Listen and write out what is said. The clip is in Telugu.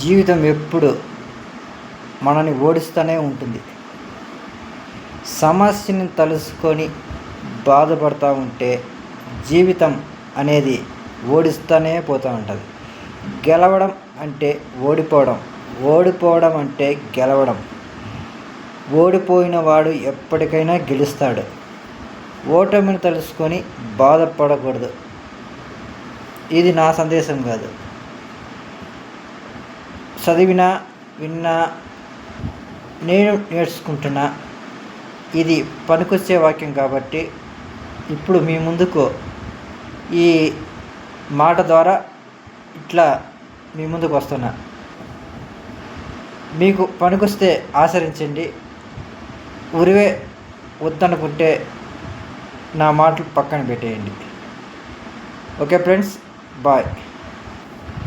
జీవితం ఎప్పుడు మనని ఓడిస్తూనే ఉంటుంది. సమస్యని తలుసుకొని బాధపడుతూ ఉంటే జీవితం అనేది ఓడిస్తూనే పోతూ ఉంటుంది. గెలవడం అంటే ఓడిపోవడం, ఓడిపోవడం అంటే గెలవడం. ఓడిపోయిన వాడు ఎప్పటికైనా గెలుస్తాడు. ఓటమిని తలుసుకొని బాధపడకూడదు. ఇది నా సందేశం కాదు. చదివినా విన్నా నేను నేర్చుకుంటున్నా. ఇది పనికొచ్చే వాక్యం కాబట్టి ఇప్పుడు మీ ముందుకు ఈ మాట ద్వారా ఇట్లా మీ ముందుకు వస్తున్నా. మీకు పనికొస్తే ఆచరించండి. ఉరివే వద్దనుకుంటే నా మాటలు పక్కన పెట్టేయండి. Okay friends, bye.